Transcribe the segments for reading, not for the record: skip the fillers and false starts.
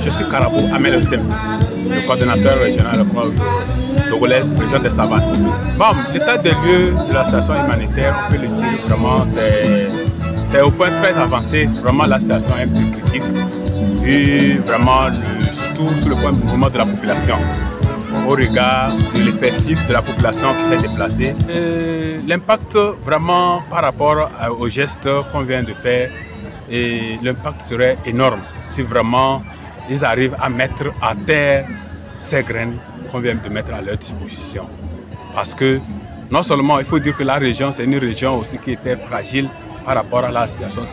Je suis Karabou Amel Ossem, le coordonnateur régional de la togolaise, région des Savanes. Bon, l'état des lieux de la situation humanitaire, on peut le dire vraiment, c'est au point très avancé. Vraiment, la situation est plus critique. Et vraiment, surtout sur le point de mouvement de la population, au regard de l'effectif de la population qui s'est déplacée. L'impact vraiment par rapport aux gestes qu'on vient de faire, l'impact serait énorme si vraiment ils arrivent à mettre à terre ces graines qu'on vient de mettre à leur disposition. Parce que non seulement il faut dire que la région, c'est une région aussi qui était fragile par rapport à la situation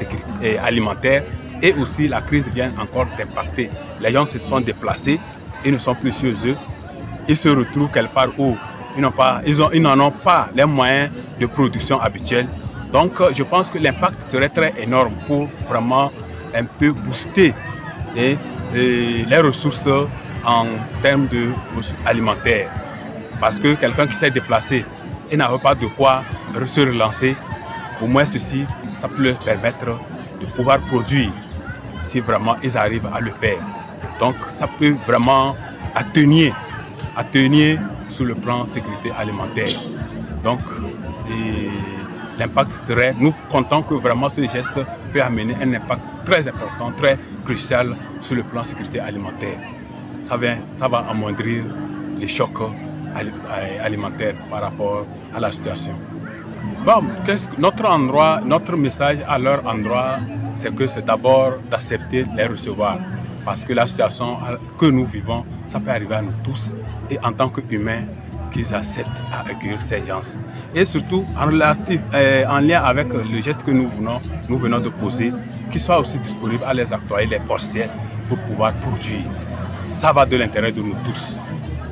alimentaire, et aussi la crise vient encore d'impacter. Les gens se sont déplacés, ils ne sont plus chez eux, ils se retrouvent quelque part où ils n'en ont pas les moyens de production habituels. Donc je pense que l'impact serait très énorme pour vraiment un peu booster les ressources en termes de ressources alimentaires. Parce que quelqu'un qui s'est déplacé et n'a pas de quoi se relancer, au moins ceci, ça peut leur permettre de pouvoir produire si vraiment ils arrivent à le faire. Donc ça peut vraiment atténuer sur le plan sécurité alimentaire. Donc l'impact serait, nous comptons que vraiment ce geste peut amener un impact très important, très crucial sur le plan sécurité alimentaire. Ça va amoindrir les chocs alimentaires par rapport à la situation. Bon, notre message à leur endroit, c'est que c'est d'abord d'accepter les recevoir. Parce que la situation que nous vivons, ça peut arriver à nous tous. Et en tant qu'humains, qu'ils acceptent à accueillir ces gens. Et surtout, en lien avec le geste que nous venons de poser, qu'ils soient aussi disponibles à les octroyer les postières pour pouvoir produire. Ça va de l'intérêt de nous tous.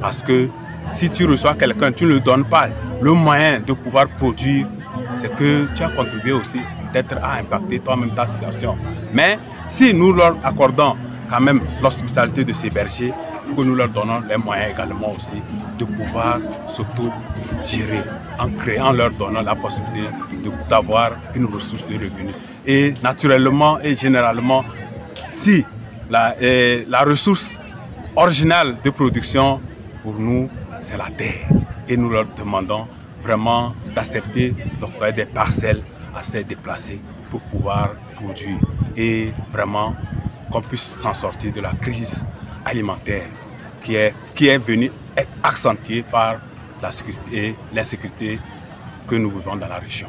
Parce que si tu reçois quelqu'un, tu ne lui donnes pas le moyen de pouvoir produire, c'est que tu as contribué aussi peut-être à impacter toi-même ta situation. Mais si nous leur accordons quand même l'hospitalité de ces bergers, il faut que nous leur donnons les moyens également aussi de pouvoir s'auto-gérer en leur donnant la possibilité d'avoir une ressource de revenus. Et naturellement et généralement, si la ressource originale de production pour nous, c'est la terre. Et nous leur demandons vraiment d'accepter d'octroyer des parcelles à ces déplacés pour pouvoir produire et vraiment qu'on puisse s'en sortir de la crise alimentaire qui est venue être accentuée par la sécurité et l'insécurité que nous vivons dans la région.